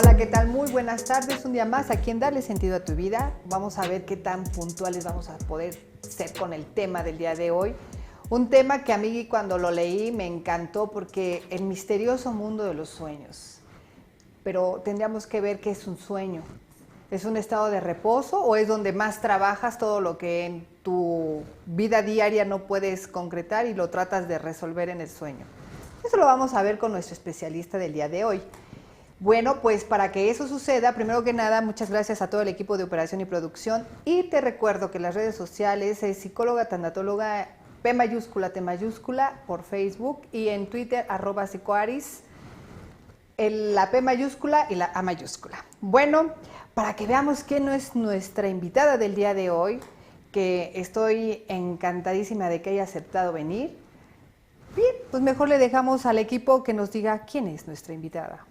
Hola, ¿qué tal? Muy buenas tardes. Un día más aquí en Darle Sentido a tu Vida. Vamos a ver qué tan puntuales vamos a poder ser con el tema del día de hoy. Un tema que a mí cuando lo leí me encantó porque el misterioso mundo de los sueños. Pero tendríamos que ver qué es un sueño. ¿Es un estado de reposo o es donde más trabajas todo lo que en tu vida diaria no puedes concretar y lo tratas de resolver en el sueño? Eso lo vamos a ver con nuestro especialista del día de hoy. Bueno, pues para que eso suceda, primero que nada, muchas gracias a todo el equipo de operación y producción. Y te recuerdo que las redes sociales es psicóloga, tanatóloga, P mayúscula, T mayúscula, por Facebook y en Twitter, @psicoaris, la P mayúscula y la A mayúscula. Bueno, para que veamos quién es nuestra invitada del día de hoy, que estoy encantadísima de que haya aceptado venir. Bien, pues mejor le dejamos al equipo que nos diga quién es nuestra invitada.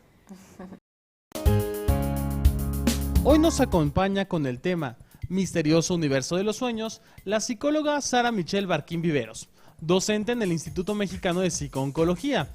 Hoy nos acompaña con el tema Misterioso Universo de los Sueños la psicóloga Sara Michelle Barquín Viveros, docente en el Instituto Mexicano de Psico-Oncología,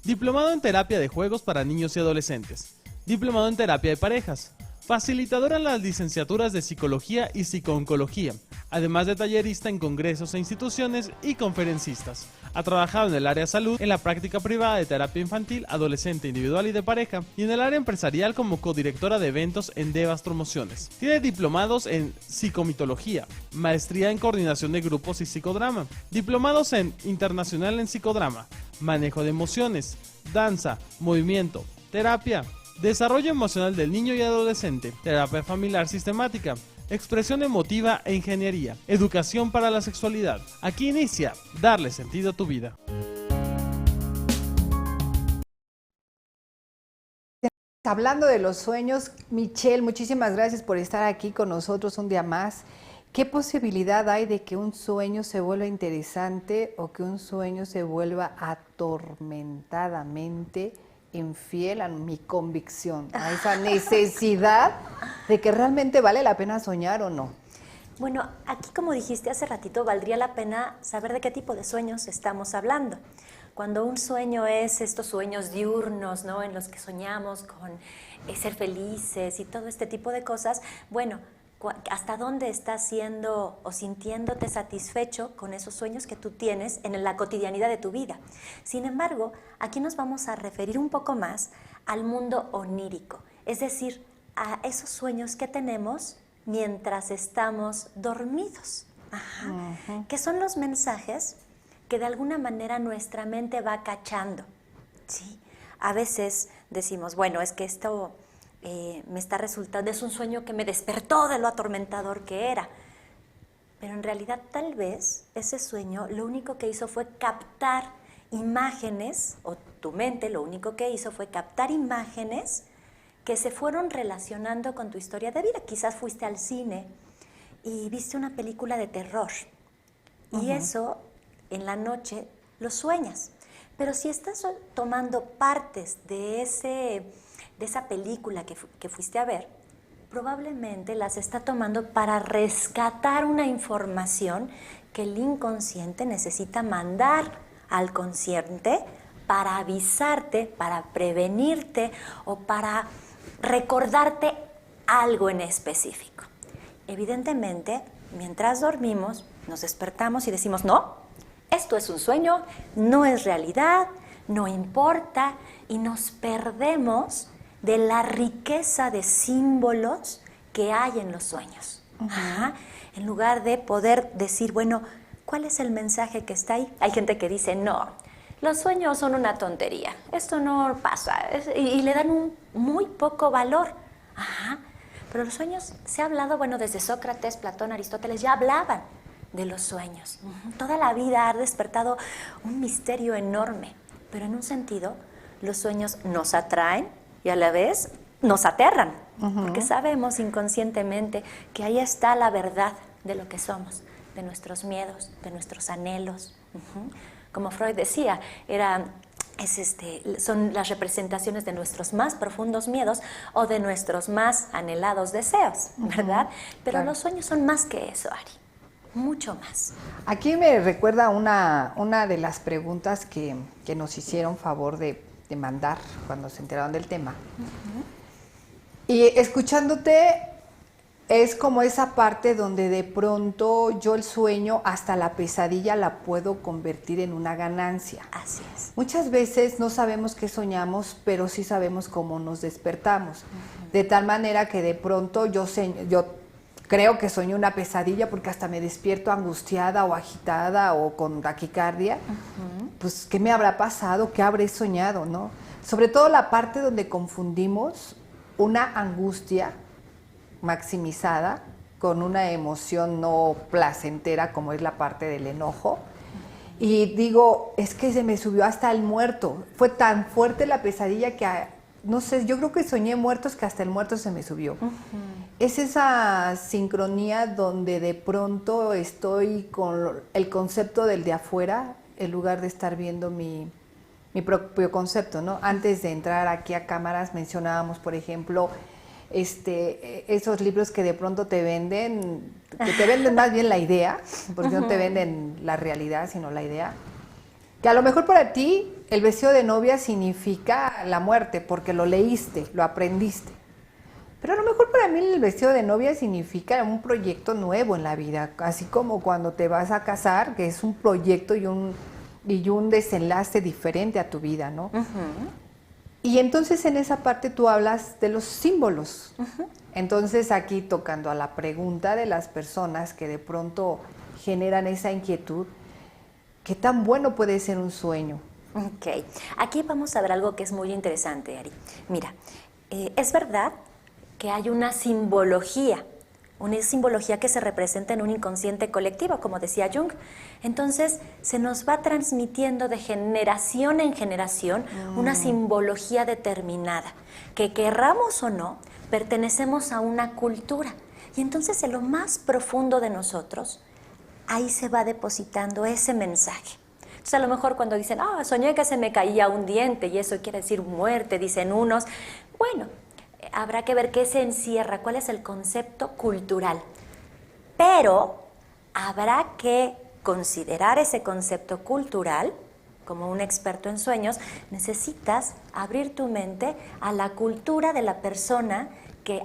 diplomado en terapia de juegos para niños y adolescentes, diplomado en terapia de parejas, facilitadora en las licenciaturas de Psicología y Psico-Oncología, además de tallerista en congresos e instituciones y conferencistas. Ha trabajado en el área salud, en la práctica privada de terapia infantil, adolescente, individual y de pareja, y en el área empresarial como codirectora de eventos en Devas Promociones. Tiene diplomados en psicomitología, maestría en coordinación de grupos y psicodrama, diplomados en internacional en psicodrama, manejo de emociones, danza, movimiento, terapia, desarrollo emocional del niño y adolescente, terapia familiar sistemática, expresión emotiva e ingeniería, educación para la sexualidad. Aquí inicia Darle Sentido a tu Vida. Hablando de los sueños, Michelle, muchísimas gracias por estar aquí con nosotros un día más. ¿Qué posibilidad hay de que un sueño se vuelva interesante o que un sueño se vuelva atormentadamente infiel a mi convicción, a esa necesidad de que realmente vale la pena soñar o no? Bueno, aquí como dijiste hace ratito, valdría la pena saber de qué tipo de sueños estamos hablando. Cuando un sueño es estos sueños diurnos, ¿no?, en los que soñamos con ser felices y todo este tipo de cosas, bueno, ¿hasta dónde estás siendo o sintiéndote satisfecho con esos sueños que tú tienes en la cotidianidad de tu vida? Sin embargo, aquí nos vamos a referir un poco más al mundo onírico, es decir, a esos sueños que tenemos mientras estamos dormidos. Que son los mensajes que de alguna manera nuestra mente va cachando, ¿sí? A veces decimos, bueno, es que esto me está resultando, es un sueño que me despertó de lo atormentador que era. Pero en realidad tal vez ese sueño lo único que hizo fue captar imágenes, o tu mente lo único que hizo fue captar imágenes que se fueron relacionando con tu historia de vida. Quizás fuiste al cine y viste una película de terror y eso en la noche lo sueñas. Pero si estás tomando partes de esa película que fuiste a ver, probablemente las está tomando para rescatar una información que el inconsciente necesita mandar al consciente para avisarte, para prevenirte o para recordarte algo en específico. Evidentemente, mientras dormimos, nos despertamos y decimos, no, esto es un sueño, no es realidad, no importa, y nos perdemos de la riqueza de símbolos que hay en los sueños. En lugar de poder decir, bueno, ¿cuál es el mensaje que está ahí? Hay gente que dice, no, los sueños son una tontería, esto no pasa, y le dan un muy poco valor. Pero los sueños, se ha hablado, bueno, desde Sócrates, Platón, Aristóteles, ya hablaban de los sueños. Toda la vida ha despertado un misterio enorme, pero en un sentido, los sueños nos atraen y a la vez nos aterran, porque sabemos inconscientemente que ahí está la verdad de lo que somos, de nuestros miedos, de nuestros anhelos. Como Freud decía, son las representaciones de nuestros más profundos miedos o de nuestros más anhelados deseos, ¿verdad? Pero los sueños son más que eso, Ari, mucho más. Aquí me recuerda una de las preguntas que nos hicieron favor de mandar cuando se enteraron del tema. Y escuchándote es como esa parte donde de pronto yo el sueño hasta la pesadilla la puedo convertir en una ganancia. Así es. Muchas veces no sabemos qué soñamos, pero sí sabemos cómo nos despertamos. De tal manera que de pronto yo creo que soñé una pesadilla porque hasta me despierto angustiada o agitada o con taquicardia. Pues, ¿qué me habrá pasado? ¿Qué habré soñado? ¿No? Sobre todo la parte donde confundimos una angustia maximizada con una emoción no placentera como es la parte del enojo. Y digo, es que se me subió hasta el muerto. Fue tan fuerte la pesadilla que, no sé, yo creo que soñé muertos que hasta el muerto se me subió. Es esa sincronía donde de pronto estoy con el concepto del de afuera en lugar de estar viendo mi propio concepto, ¿no? Antes de entrar aquí a cámaras mencionábamos, por ejemplo, esos libros que de pronto te venden más bien la idea, porque no te venden la realidad, sino la idea. Que a lo mejor para ti el vestido de novia significa la muerte, porque lo leíste, lo aprendiste. Pero a lo mejor para mí el vestido de novia significa un proyecto nuevo en la vida, así como cuando te vas a casar, que es un proyecto y un desenlace diferente a tu vida, ¿no? Y entonces en esa parte tú hablas de los símbolos. Entonces aquí tocando a la pregunta de las personas que de pronto generan esa inquietud, ¿qué tan bueno puede ser un sueño? Ok, aquí vamos a ver algo que es muy interesante, Ari. Mira, es verdad que hay una simbología que se representa en un inconsciente colectivo, como decía Jung. Entonces, se nos va transmitiendo de generación en generación una simbología determinada, que querramos o no, pertenecemos a una cultura. Y entonces, en lo más profundo de nosotros, ahí se va depositando ese mensaje. Entonces, a lo mejor cuando dicen, soñé que se me caía un diente y eso quiere decir muerte, dicen unos. Bueno, habrá que ver qué se encierra, cuál es el concepto cultural. Pero habrá que considerar ese concepto cultural. Como un experto en sueños, necesitas abrir tu mente a la cultura de la persona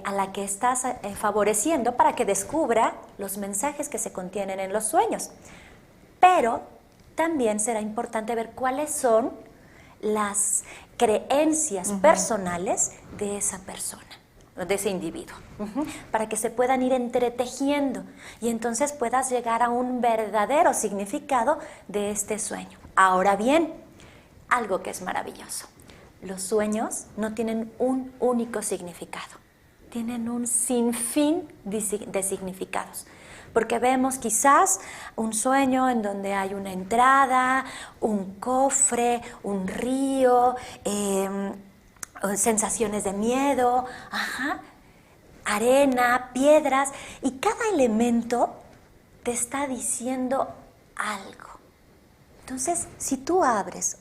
a la que estás favoreciendo para que descubra los mensajes que se contienen en los sueños. Pero también será importante ver cuáles son las creencias personales de esa persona, de ese individuo, para que se puedan ir entretejiendo y entonces puedas llegar a un verdadero significado de este sueño. Ahora bien, algo que es maravilloso, los sueños no tienen un único significado, tienen un sinfín de significados. Porque vemos quizás un sueño en donde hay una entrada, un cofre, un río, sensaciones de miedo, arena, piedras, y cada elemento te está diciendo algo. Entonces, si tú abres,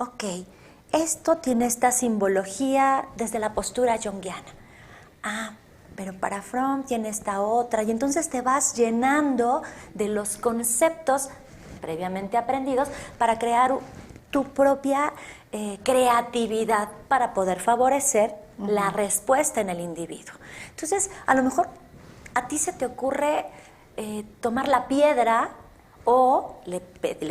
esto tiene esta simbología desde la postura junguiana. Pero para Fromm tiene esta otra, y entonces te vas llenando de los conceptos previamente aprendidos para crear tu propia creatividad para poder favorecer la respuesta en el individuo. Entonces, a lo mejor a ti se te ocurre tomar la piedra o le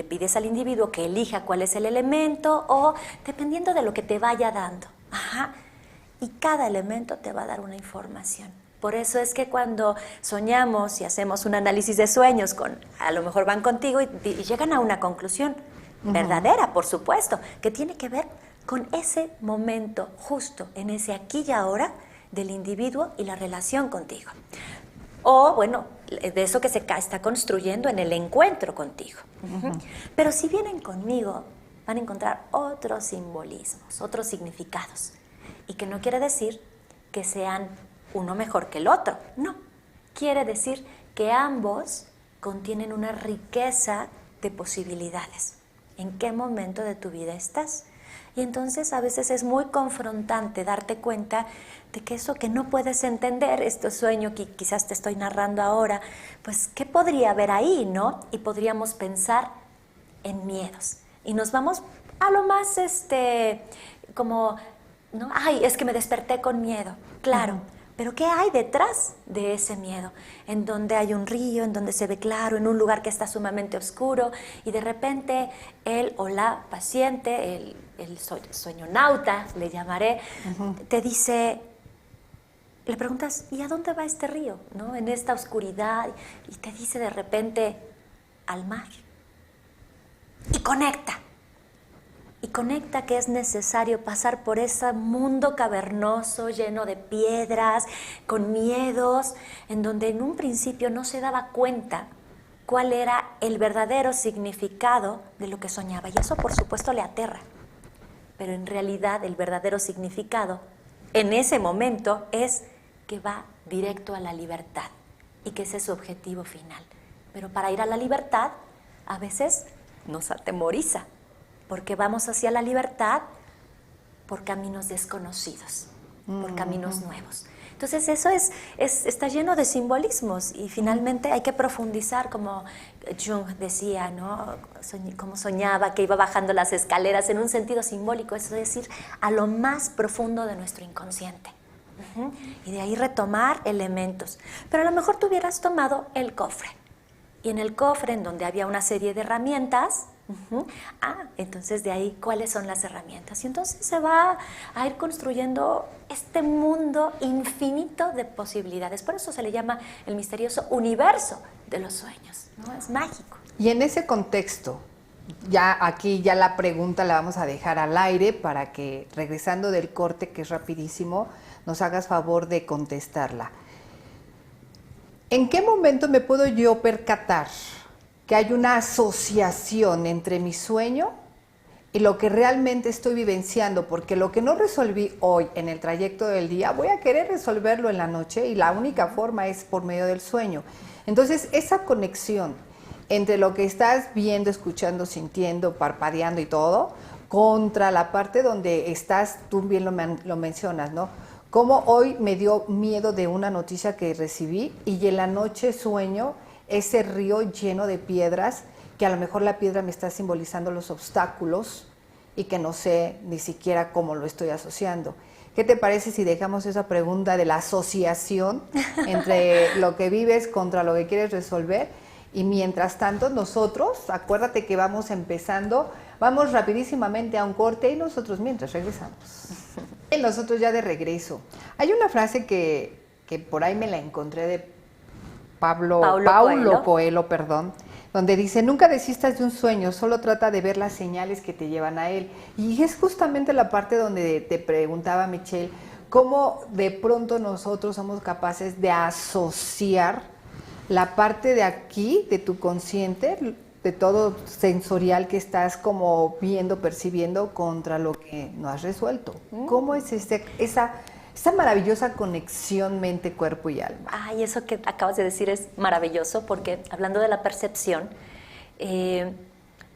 pides al individuo que elija cuál es el elemento o dependiendo de lo que te vaya dando. Y cada elemento te va a dar una información. Por eso es que cuando soñamos y hacemos un análisis de sueños, a lo mejor van contigo y llegan a una conclusión verdadera, por supuesto, que tiene que ver con ese momento justo, en ese aquí y ahora del individuo y la relación contigo. O, bueno, de eso que se está construyendo en el encuentro contigo. Pero si vienen conmigo, van a encontrar otros simbolismos, otros significados. Y que no quiere decir que sean uno mejor que el otro, no. Quiere decir que ambos contienen una riqueza de posibilidades. ¿En qué momento de tu vida estás? Y entonces a veces es muy confrontante darte cuenta de que eso que no puedes entender, este sueño que quizás te estoy narrando ahora, pues ¿qué podría haber ahí, no? Y podríamos pensar en miedos. Y nos vamos a lo más como... ¿no? Es que me desperté con miedo. Claro, Pero ¿qué hay detrás de ese miedo? En donde hay un río, en donde se ve claro, en un lugar que está sumamente oscuro, y de repente él o la paciente, el sueñonauta, le llamaré, te dice, le preguntas, ¿y a dónde va este río? ¿No? En esta oscuridad, y te dice de repente, al mar. Y conecta que es necesario pasar por ese mundo cavernoso, lleno de piedras, con miedos, en donde en un principio no se daba cuenta cuál era el verdadero significado de lo que soñaba. Y eso, por supuesto, le aterra. Pero en realidad el verdadero significado en ese momento es que va directo a la libertad y que ese es su objetivo final. Pero para ir a la libertad, a veces nos atemoriza, porque vamos hacia la libertad por caminos desconocidos, por caminos nuevos. Entonces eso está lleno de simbolismos y finalmente hay que profundizar, como Jung decía, ¿no? Como soñaba que iba bajando las escaleras en un sentido simbólico, es decir, a lo más profundo de nuestro inconsciente. Y de ahí retomar elementos. Pero a lo mejor tú hubieras tomado el cofre. Y en el cofre, en donde había una serie de herramientas, entonces de ahí, ¿cuáles son las herramientas? Y entonces se va a ir construyendo este mundo infinito de posibilidades. Por eso se le llama el misterioso universo de los sueños, ¿no? Es mágico. Y en ese contexto, ya aquí ya la pregunta la vamos a dejar al aire para que, regresando del corte, que es rapidísimo, nos hagas favor de contestarla. ¿En qué momento me puedo yo percatar que hay una asociación entre mi sueño y lo que realmente estoy vivenciando? Porque lo que no resolví hoy en el trayecto del día, voy a querer resolverlo en la noche y la única forma es por medio del sueño. Entonces, esa conexión entre lo que estás viendo, escuchando, sintiendo, parpadeando y todo, contra la parte donde estás, tú bien lo mencionas, ¿no? Como hoy me dio miedo de una noticia que recibí y en la noche sueño ese río lleno de piedras, que a lo mejor la piedra me está simbolizando los obstáculos y que no sé ni siquiera cómo lo estoy asociando. ¿Qué te parece si dejamos esa pregunta de la asociación entre lo que vives contra lo que quieres resolver? Y mientras tanto nosotros, acuérdate que vamos empezando, vamos rapidísimamente a un corte y nosotros mientras regresamos. Y nosotros ya de regreso. Hay una frase que por ahí me la encontré de Paulo Coelho, donde dice, nunca desistas de un sueño, solo trata de ver las señales que te llevan a él. Y es justamente la parte donde te preguntaba Michelle, cómo de pronto nosotros somos capaces de asociar la parte de aquí, de tu consciente, de todo sensorial que estás como viendo, percibiendo, contra lo que no has resuelto. ¿Cómo es esa maravillosa conexión mente, cuerpo y alma? Ay, eso que acabas de decir es maravilloso, porque hablando de la percepción,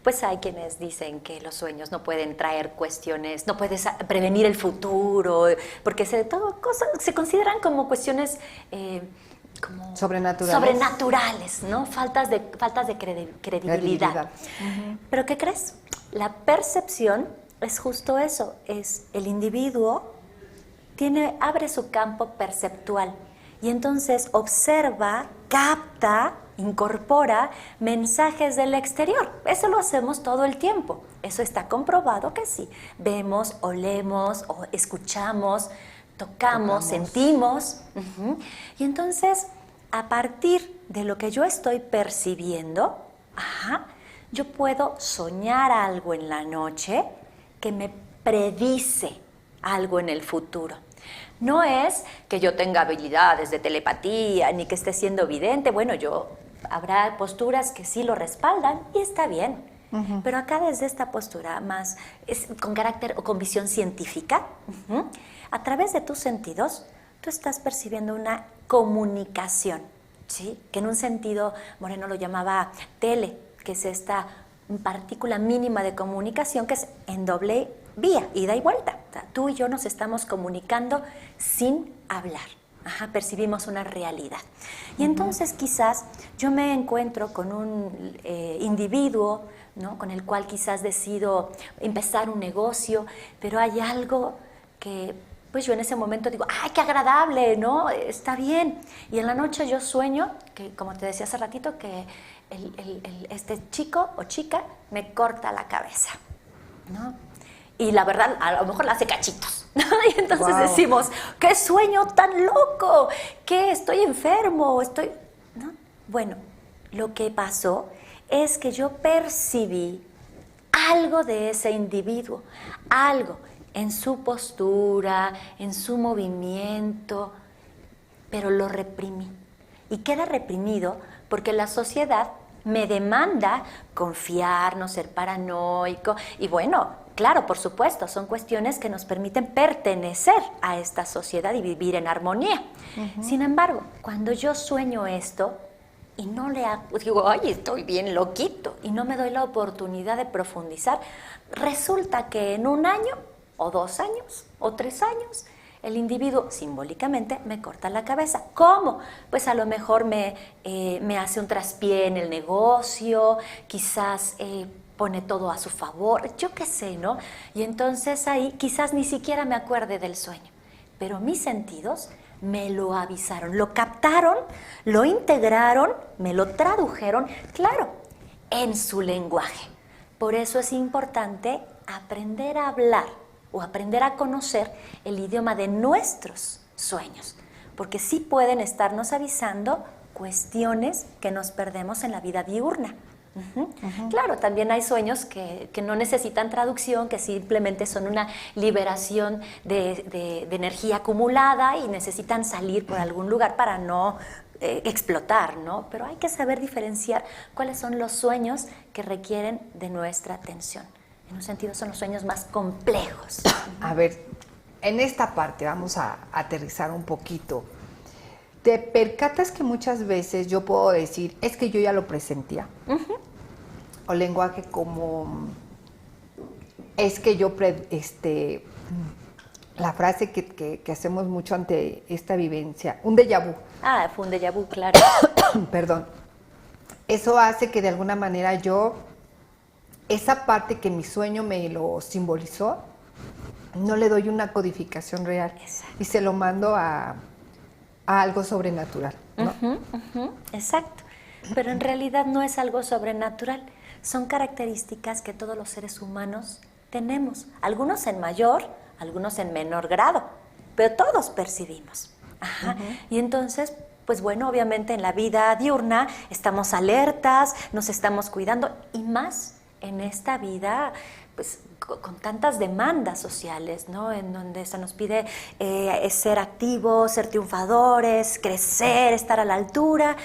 pues hay quienes dicen que los sueños no pueden traer cuestiones, no puedes prevenir el futuro, porque se consideran como cuestiones como sobrenaturales, ¿no? Faltas de credibilidad. Pero ¿qué crees? La percepción es justo eso, es el individuo abre su campo perceptual y entonces observa, capta, incorpora mensajes del exterior. Eso lo hacemos todo el tiempo. Eso está comprobado que sí. Vemos, olemos, o escuchamos, tocamos, sentimos. Y entonces, a partir de lo que yo estoy percibiendo, yo puedo soñar algo en la noche que me predice algo en el futuro. No es que yo tenga habilidades de telepatía ni que esté siendo vidente. Bueno, habrá posturas que sí lo respaldan y está bien. Pero acá desde esta postura más con carácter o con visión científica, a través de tus sentidos, tú estás percibiendo una comunicación, ¿sí? Que en un sentido, Moreno lo llamaba tele, que es esta partícula mínima de comunicación que es en doble vía, ida y vuelta. O sea, tú y yo nos estamos comunicando sin hablar. Percibimos una realidad. Y entonces quizás yo me encuentro con un individuo, ¿no? Con el cual quizás decido empezar un negocio, pero hay algo que pues yo en ese momento digo, ¡ay, qué agradable!, ¿no? Está bien. Y en la noche yo sueño, que como te decía hace ratito, que este chico o chica me corta la cabeza, ¿no? Y la verdad, a lo mejor la hace cachitos, ¿no? Y entonces decimos, ¡qué sueño tan loco! ¿Qué? ¿Estoy enfermo? ¿No? Bueno, lo que pasó es que yo percibí algo de ese individuo, algo en su postura, en su movimiento, pero lo reprimí. Y queda reprimido porque la sociedad me demanda confiar, no ser paranoico. Y bueno, claro, por supuesto, son cuestiones que nos permiten pertenecer a esta sociedad y vivir en armonía. Sin embargo, cuando yo sueño esto y no le hago, digo, ay, estoy bien loquito, y no me doy la oportunidad de profundizar, resulta que en 1 año, o 2 años, o 3 años, el individuo simbólicamente me corta la cabeza. ¿Cómo? Pues a lo mejor me hace un traspié en el negocio, quizás pone todo a su favor, yo qué sé, ¿no? Y entonces ahí quizás ni siquiera me acuerde del sueño, pero mis sentidos me lo avisaron, lo captaron, lo integraron, me lo tradujeron, claro, en su lenguaje. Por eso es importante aprender a hablar o aprender a conocer el idioma de nuestros sueños, porque sí pueden estarnos avisando cuestiones que nos perdemos en la vida diurna. Claro, también hay sueños que no necesitan traducción, que simplemente son una liberación de energía acumulada y necesitan salir por algún lugar para no explotar, ¿no? Pero hay que saber diferenciar cuáles son los sueños que requieren de nuestra atención. En un sentido son los sueños más complejos. A ver, en esta parte vamos a aterrizar un poquito. ¿Te percatas que muchas veces yo puedo decir, es que yo ya lo presentía? O lenguaje como, es que yo, la frase que hacemos mucho ante esta vivencia, un déjà vu. Ah, fue un déjà vu, claro. Perdón. Eso hace que de alguna manera yo, esa parte que mi sueño me lo simbolizó, no le doy una codificación real. Exacto. Y se lo mando a algo sobrenatural, ¿no? Exacto. Pero en realidad no es algo sobrenatural. Son características que todos los seres humanos tenemos. Algunos en mayor, algunos en menor grado, pero todos percibimos. Y entonces, pues bueno, obviamente en la vida diurna estamos alertas, nos estamos cuidando, y más en esta vida, pues con tantas demandas sociales, ¿no? En donde se nos pide ser activos, ser triunfadores, crecer, estar a la altura.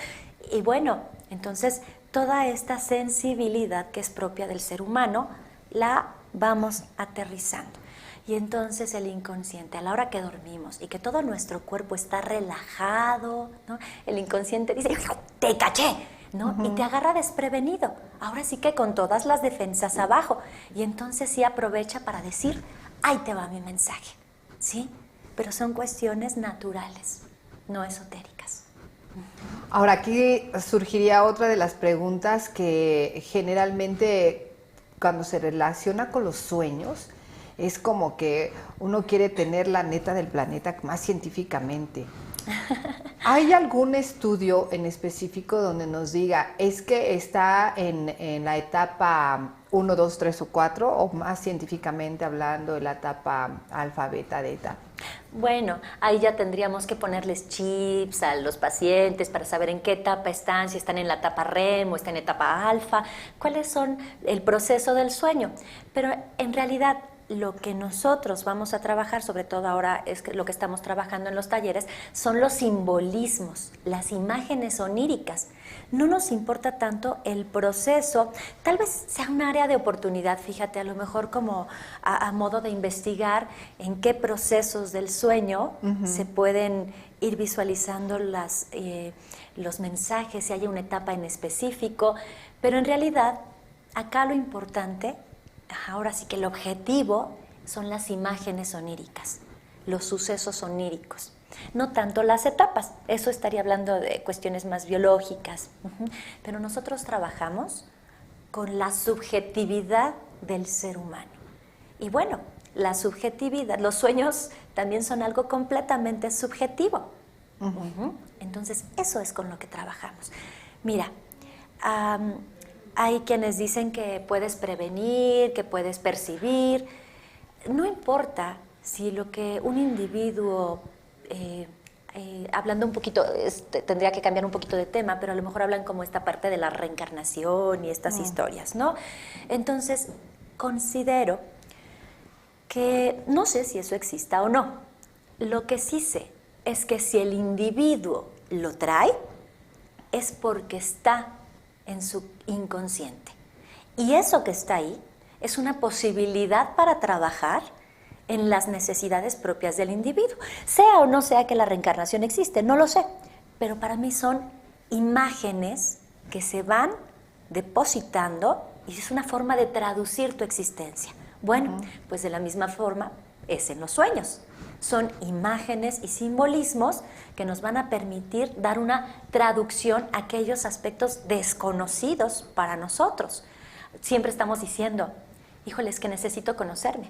Y bueno, entonces toda esta sensibilidad que es propia del ser humano la vamos aterrizando. Y entonces el inconsciente, a la hora que dormimos y que todo nuestro cuerpo está relajado, ¿no? El inconsciente dice, ¡te caché!, ¿no? Y te agarra desprevenido. Ahora sí que con todas las defensas abajo. Y entonces sí aprovecha para decir, ahí te va mi mensaje, ¿sí? Pero son cuestiones naturales, no esotéricas. Ahora, aquí surgiría otra de las preguntas que generalmente cuando se relaciona con los sueños, es como que uno quiere tener la neta del planeta más científicamente. ¿Hay algún estudio en específico donde nos diga, es que está en la etapa 1, 2, 3 o 4, o más científicamente hablando en la etapa alfa, beta, delta? Bueno, ahí ya tendríamos que ponerles chips a los pacientes para saber en qué etapa están, si están en la etapa REM o están en etapa alfa, cuáles son el proceso del sueño. Pero en realidad lo que nosotros vamos a trabajar, sobre todo ahora es que lo que estamos trabajando en los talleres, son los simbolismos, las imágenes oníricas. No nos importa tanto el proceso, tal vez sea un área de oportunidad, fíjate, a lo mejor como a modo de investigar en qué procesos del sueño se pueden ir visualizando los mensajes, si hay una etapa en específico, pero en realidad acá lo importante, ahora sí que el objetivo son las imágenes oníricas, los sucesos oníricos, no tanto las etapas. Eso estaría hablando de cuestiones más biológicas, pero nosotros trabajamos con la subjetividad del ser humano. Y bueno, la subjetividad, los sueños también son algo completamente subjetivo. Entonces, eso es con lo que trabajamos. Mira, hay quienes dicen que puedes prevenir, que puedes percibir. No importa si lo que un individuo, hablando un poquito, tendría que cambiar un poquito de tema, pero a lo mejor hablan como esta parte de la reencarnación y estas historias, ¿no? Entonces, considero que no sé si eso exista o no. Lo que sí sé es que si el individuo lo trae, es porque está en su inconsciente. Y eso que está ahí es una posibilidad para trabajar en las necesidades propias del individuo. Sea o no sea que la reencarnación existe, no lo sé, pero para mí son imágenes que se van depositando y es una forma de traducir tu existencia. Bueno, pues de la misma forma es en los sueños. Son imágenes y simbolismos que nos van a permitir dar una traducción a aquellos aspectos desconocidos para nosotros. Siempre estamos diciendo, híjole, es que necesito conocerme.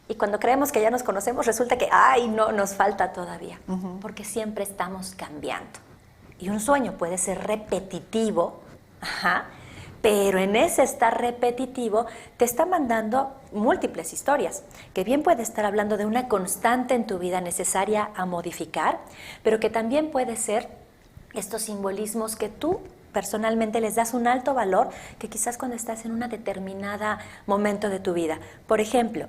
Y cuando creemos que ya nos conocemos, resulta que, ¡ay, no, nos falta todavía! Porque siempre estamos cambiando. Y un sueño puede ser repetitivo, pero en ese estar repetitivo te está mandando múltiples historias, que bien puede estar hablando de una constante en tu vida necesaria a modificar, pero que también puede ser estos simbolismos que tú personalmente les das un alto valor, que quizás cuando estás en una determinada momento de tu vida. Por ejemplo,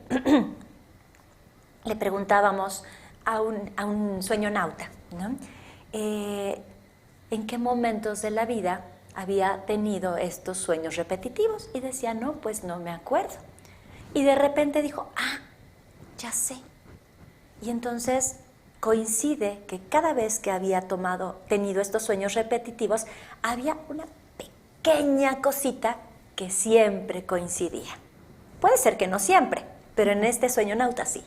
le preguntábamos a un sueñonauta, ¿no? ¿En qué momentos de la vida había tenido estos sueños repetitivos? Y decía, no, pues no me acuerdo. Y de repente dijo, ya sé. Y entonces coincide que cada vez que había tenido estos sueños repetitivos, había una pequeña cosita que siempre coincidía. Puede ser que no siempre, pero en este sueñonauta sí.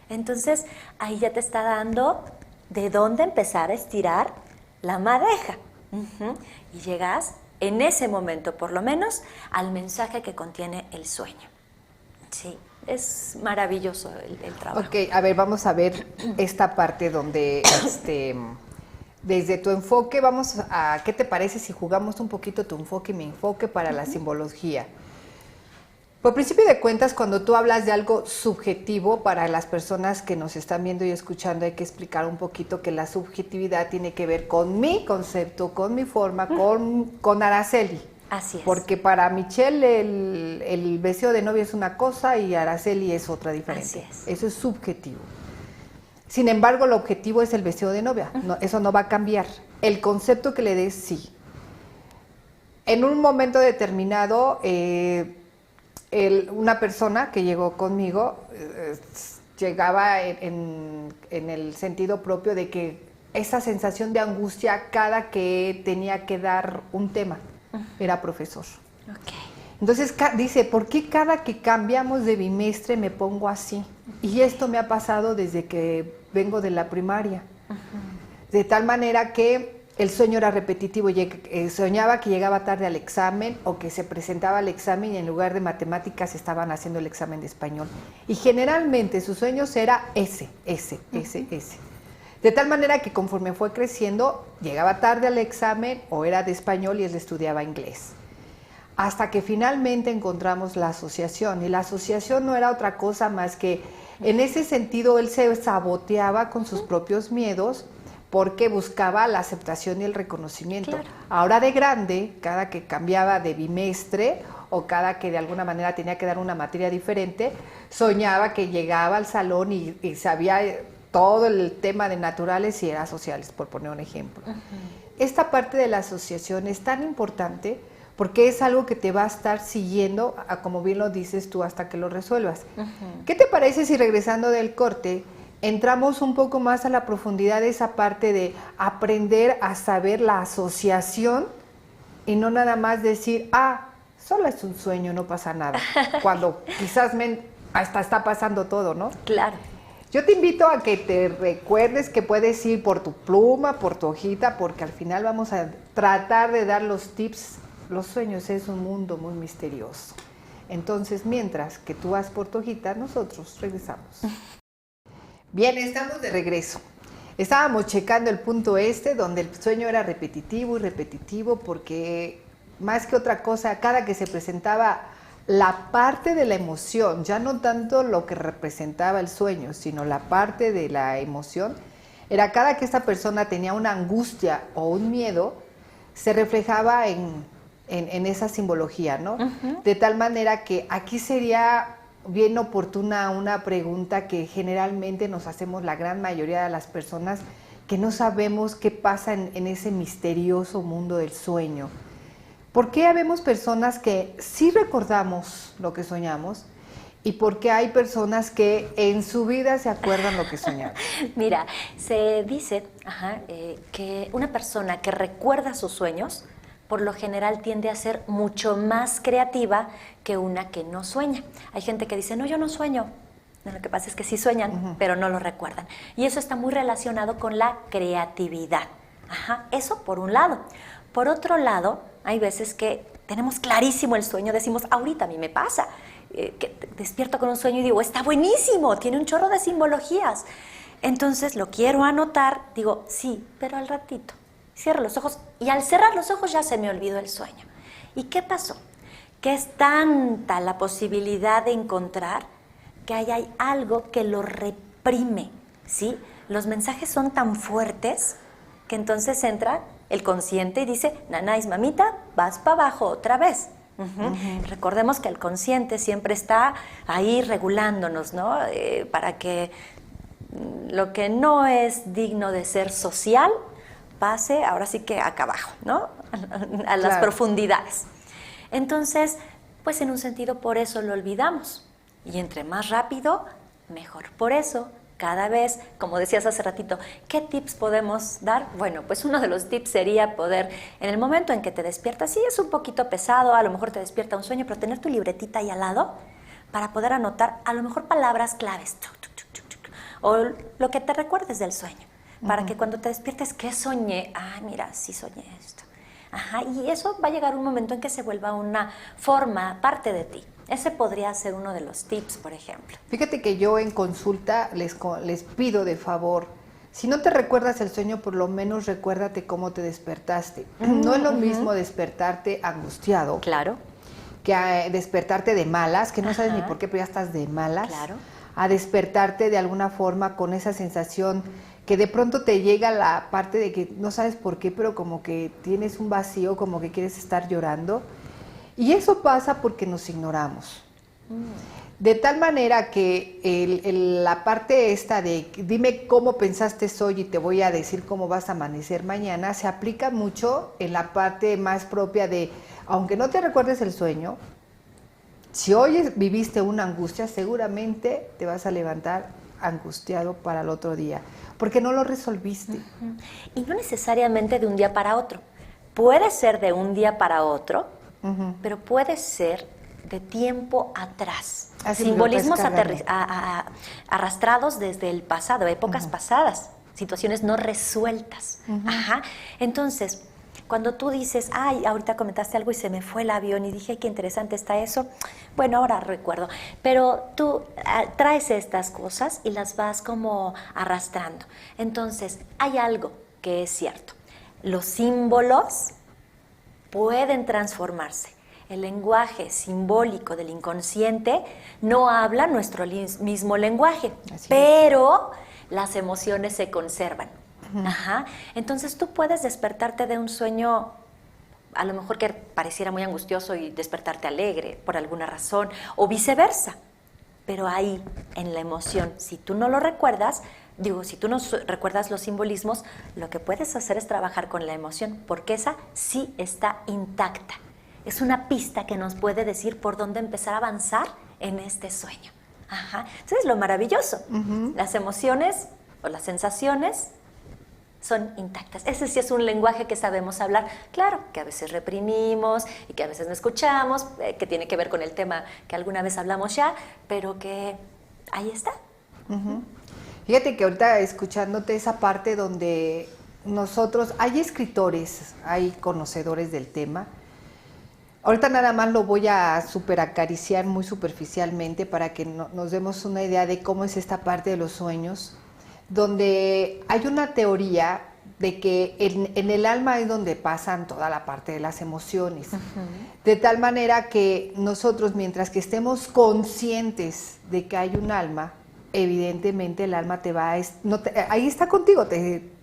Entonces ahí ya te está dando de dónde empezar a estirar la madeja. Y llegas en ese momento, por lo menos, al mensaje que contiene el sueño. Sí, es maravilloso el trabajo. Ok, a ver, vamos a ver esta parte donde, desde tu enfoque, ¿qué te parece si jugamos un poquito tu enfoque y mi enfoque para la simbología? Por principio de cuentas, cuando tú hablas de algo subjetivo, para las personas que nos están viendo y escuchando, hay que explicar un poquito que la subjetividad tiene que ver con mi concepto, con mi forma, con Araceli. Así es. Porque para Michelle el vestido de novia es una cosa y Araceli es otra diferente. Así es. Eso es subjetivo. Sin embargo, el objetivo es el vestido de novia. No, eso no va a cambiar. El concepto que le des, sí. En un momento determinado, una persona que llegó conmigo llegaba en el sentido propio de que esa sensación de angustia cada que tenía que dar un tema. Era profesor. Okay. Entonces dice, ¿por qué cada que cambiamos de bimestre me pongo así? Y esto me ha pasado desde que vengo de la primaria. De tal manera que el sueño era repetitivo, soñaba que llegaba tarde al examen o que se presentaba al examen y en lugar de matemáticas estaban haciendo el examen de español. Y generalmente sus sueños era ese. De tal manera que conforme fue creciendo, llegaba tarde al examen o era de español y él estudiaba inglés. Hasta que finalmente encontramos la asociación. Y la asociación no era otra cosa más que, en ese sentido, él se saboteaba con sus propios miedos porque buscaba la aceptación y el reconocimiento. Claro. Ahora de grande, cada que cambiaba de bimestre o cada que de alguna manera tenía que dar una materia diferente, soñaba que llegaba al salón y sabía todo el tema de naturales y era sociales, por poner un ejemplo. Esta parte de la asociación es tan importante porque es algo que te va a estar siguiendo, como bien lo dices tú, hasta que lo resuelvas. ¿Qué te parece si regresando del corte entramos un poco más a la profundidad de esa parte de aprender a saber la asociación y no nada más decir, solo es un sueño, no pasa nada, cuando quizás hasta está pasando todo, ¿no? Claro. Yo te invito a que te recuerdes que puedes ir por tu pluma, por tu hojita, porque al final vamos a tratar de dar los tips. Los sueños es un mundo muy misterioso. Entonces, mientras que tú vas por tu hojita, nosotros regresamos. Bien, estamos de regreso. Estábamos checando el punto donde el sueño era repetitivo y repetitivo porque más que otra cosa, cada que se presentaba la parte de la emoción, ya no tanto lo que representaba el sueño, sino la parte de la emoción, era cada que esta persona tenía una angustia o un miedo, se reflejaba en esa simbología, ¿no? De tal manera que aquí sería bien oportuna una pregunta que generalmente nos hacemos la gran mayoría de las personas que no sabemos qué pasa en ese misterioso mundo del sueño. ¿Por qué habemos personas que sí recordamos lo que soñamos y por qué hay personas que en su vida se acuerdan lo que soñaron? Mira, se dice que una persona que recuerda sus sueños, por lo general tiende a ser mucho más creativa que una que no sueña. Hay gente que dice, no, yo no sueño. No, lo que pasa es que sí sueñan, pero no lo recuerdan. Y eso está muy relacionado con la creatividad. Eso por un lado. Por otro lado, hay veces que tenemos clarísimo el sueño, decimos, ahorita a mí me pasa, que despierto con un sueño y digo, está buenísimo, tiene un chorro de simbologías. Entonces lo quiero anotar, digo, sí, pero al ratito. Cierro los ojos y al cerrar los ojos ya se me olvidó el sueño. ¿Y qué pasó? Que es tanta la posibilidad de encontrar que hay algo que lo reprime, ¿sí? Los mensajes son tan fuertes que entonces entra el consciente y dice, nanais, mamita, vas para abajo otra vez. Recordemos que el consciente siempre está ahí regulándonos, ¿no? Para que lo que no es digno de ser social pase ahora sí que acá abajo, ¿no? A las profundidades. Entonces, pues en un sentido por eso lo olvidamos. Y entre más rápido, mejor. Por eso, cada vez, como decías hace ratito, ¿qué tips podemos dar? Bueno, pues uno de los tips sería poder, en el momento en que te despiertas, sí es un poquito pesado, a lo mejor te despierta un sueño, pero tener tu libretita ahí al lado para poder anotar a lo mejor palabras claves, o lo que te recuerdes del sueño. Para que cuando te despiertes, ¿qué soñé? Ah, mira, sí soñé esto. Y eso va a llegar un momento en que se vuelva una forma, parte de ti. Ese podría ser uno de los tips, por ejemplo. Fíjate que yo en consulta les pido de favor, si no te recuerdas el sueño, por lo menos recuérdate cómo te despertaste. No es lo mismo despertarte angustiado. Claro. Que despertarte de malas, que no sabes ni por qué, pero ya estás de malas. Claro. A despertarte de alguna forma con esa sensación que de pronto te llega la parte de que no sabes por qué, pero como que tienes un vacío, como que quieres estar llorando. Y eso pasa porque nos ignoramos. De tal manera que la parte esta de dime cómo pensaste hoy y te voy a decir cómo vas a amanecer mañana, se aplica mucho en la parte más propia de, aunque no te recuerdes el sueño, si hoy viviste una angustia, seguramente te vas a levantar angustiado para el otro día, porque no lo resolviste. Y no necesariamente de un día para otro. Puede ser de un día para otro, pero puede ser de tiempo atrás. Así simbolismos arrastrados desde el pasado, épocas pasadas, situaciones no resueltas. Entonces, cuando tú dices, ay, ahorita comentaste algo y se me fue el avión y dije, qué interesante está eso, bueno, ahora recuerdo, pero tú traes estas cosas y las vas como arrastrando. Entonces, hay algo que es cierto, los símbolos pueden transformarse. El lenguaje simbólico del inconsciente no habla nuestro mismo lenguaje, pero las emociones se conservan. Entonces tú puedes despertarte de un sueño a lo mejor que pareciera muy angustioso y despertarte alegre por alguna razón o viceversa, pero ahí en la emoción, si tú no lo recuerdas, si tú no recuerdas los simbolismos, lo que puedes hacer es trabajar con la emoción porque esa sí está intacta. Es una pista que nos puede decir por dónde empezar a avanzar en este sueño. Entonces lo maravilloso, las emociones o las sensaciones son intactas. Ese sí es un lenguaje que sabemos hablar. Claro, que a veces reprimimos y que a veces no escuchamos, que tiene que ver con el tema que alguna vez hablamos ya, pero que ahí está. Fíjate que ahorita escuchándote esa parte donde nosotros, hay escritores, hay conocedores del tema. Ahorita nada más lo voy a acariciar muy superficialmente para que nos demos una idea de cómo es esta parte de los sueños. donde hay una teoría de que en el alma es donde pasan toda la parte de las emociones. De tal manera que nosotros, mientras que estemos conscientes de que hay un alma, evidentemente el alma te va a... ahí está contigo,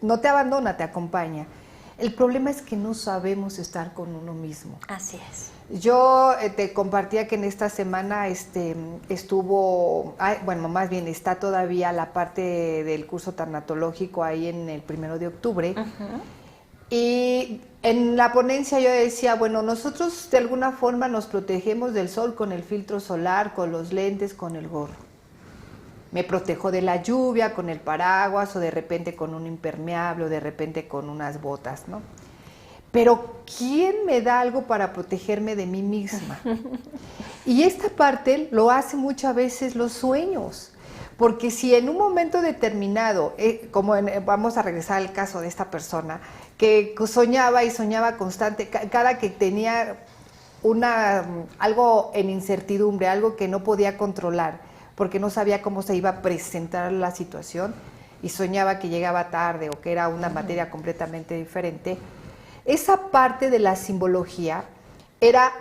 no te abandona, te acompaña. El problema es que no sabemos estar con uno mismo. Así es. Yo te compartía que en esta semana estuvo, bueno, más bien está todavía la parte del curso tanatológico ahí en el 1 de octubre. Y en la ponencia yo decía, bueno, nosotros de alguna forma nos protegemos del sol con el filtro solar, con los lentes, con el gorro. Me protejo de la lluvia con el paraguas o de repente con un impermeable o de repente con unas botas, ¿no? Pero ¿quién me da algo para protegerme de mí misma? Y esta parte lo hace muchas veces los sueños, porque si en un momento determinado, vamos a regresar al caso de esta persona, que soñaba y soñaba constante, cada que tenía algo en incertidumbre, algo que no podía controlar, porque no sabía cómo se iba a presentar la situación, y soñaba que llegaba tarde o que era una materia completamente diferente. Esa parte de la simbología era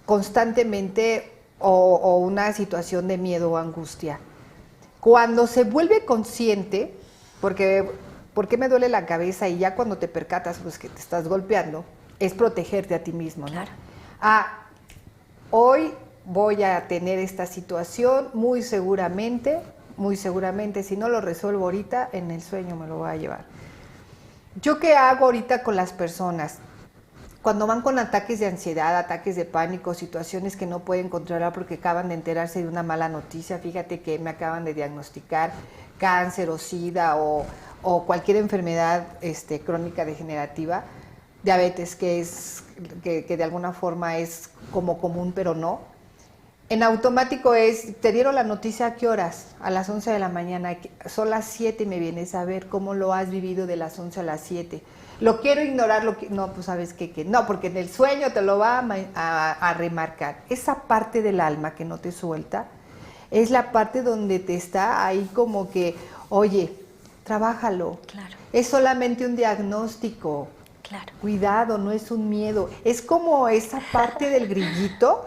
constantemente o una situación de miedo o angustia. Cuando se vuelve consciente, porque ¿por qué me duele la cabeza? Y ya cuando te percatas pues que te estás golpeando, es protegerte a ti mismo, ¿no? Claro. Hoy voy a tener esta situación, muy seguramente, si no lo resuelvo ahorita, en el sueño me lo voy a llevar. ¿Yo qué hago ahorita con las personas? Cuando van con ataques de ansiedad, ataques de pánico, situaciones que no pueden controlar porque acaban de enterarse de una mala noticia, fíjate que me acaban de diagnosticar cáncer o sida o cualquier enfermedad crónica degenerativa, diabetes, que de alguna forma es como común, pero no. En automático te dieron la noticia, ¿a qué horas? A las 11 de la mañana, son las 7 y me vienes a ver cómo lo has vivido de las 11 a las 7. Lo quiero ignorar, no, pues sabes que no, porque en el sueño te lo va a remarcar. Esa parte del alma que no te suelta, es la parte donde te está ahí como que, oye, trabájalo. Claro. Es solamente un diagnóstico. Claro. Cuidado, no es un miedo, es como esa parte del grillito.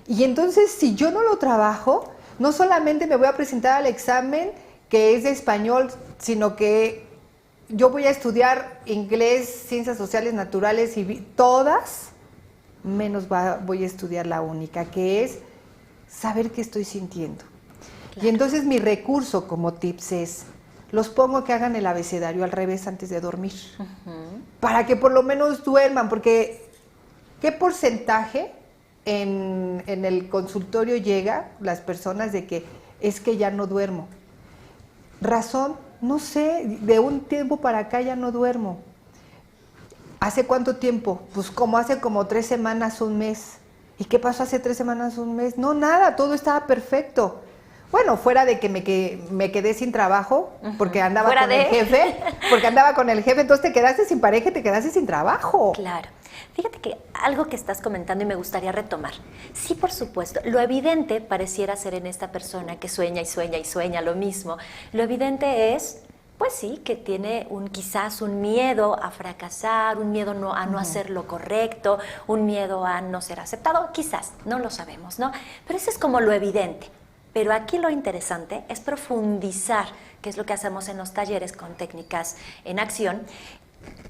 Y entonces si yo no lo trabajo, no solamente me voy a presentar al examen que es de español, sino que yo voy a estudiar inglés, ciencias sociales, naturales y todas, menos voy a estudiar la única, que es saber qué estoy sintiendo. Claro. Y entonces mi recurso como tips es, los pongo a que hagan el abecedario al revés antes de dormir, para que por lo menos duerman, porque ¿qué porcentaje en el consultorio llega las personas de que es que ya no duermo? Razón, no sé, de un tiempo para acá ya no duermo. ¿Hace cuánto tiempo? Pues hace 3 semanas, un mes. ¿Y qué pasó hace 3 semanas, un mes? No, nada, todo estaba perfecto. Bueno, fuera de que me quedé sin trabajo, porque andaba el jefe, entonces te quedaste sin pareja y te quedaste sin trabajo. Claro. Fíjate que algo que estás comentando y me gustaría retomar. Sí, por supuesto, lo evidente pareciera ser en esta persona que sueña y sueña y sueña lo mismo. Lo evidente es, pues sí, que tiene quizás un miedo a fracasar, un miedo a no hacer lo correcto, un miedo a no ser aceptado, quizás, no lo sabemos, ¿no? Pero eso es como lo evidente. Pero aquí lo interesante es profundizar, que es lo que hacemos en los talleres con técnicas en acción,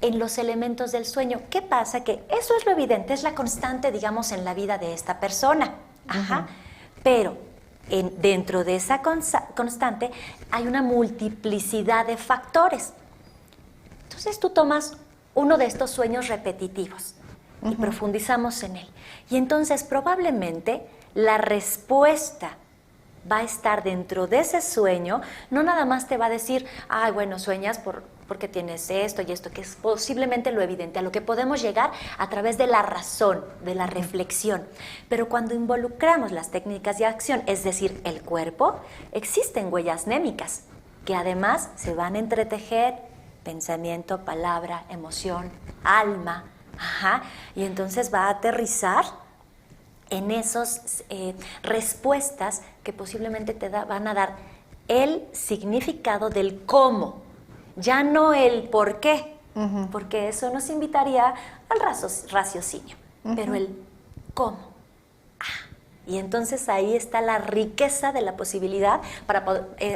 en los elementos del sueño. ¿Qué pasa? Que eso es lo evidente, es la constante, digamos, en la vida de esta persona. Ajá. Pero dentro de esa constante hay una multiplicidad de factores. Entonces tú tomas uno de estos sueños repetitivos y profundizamos en él. Y entonces probablemente la respuesta va a estar dentro de ese sueño, no nada más te va a decir, ay, bueno, sueñas porque tienes esto y esto, que es posiblemente lo evidente, a lo que podemos llegar a través de la razón, de la reflexión. Pero cuando involucramos las técnicas de acción, es decir, el cuerpo, existen huellas némicas, que además se van a entretejer pensamiento, palabra, emoción, alma, y entonces va a aterrizar en esas respuestas que posiblemente van a dar el significado del cómo, ya no el por qué, porque eso nos invitaría al raciocinio, pero el cómo. Y entonces ahí está la riqueza de la posibilidad,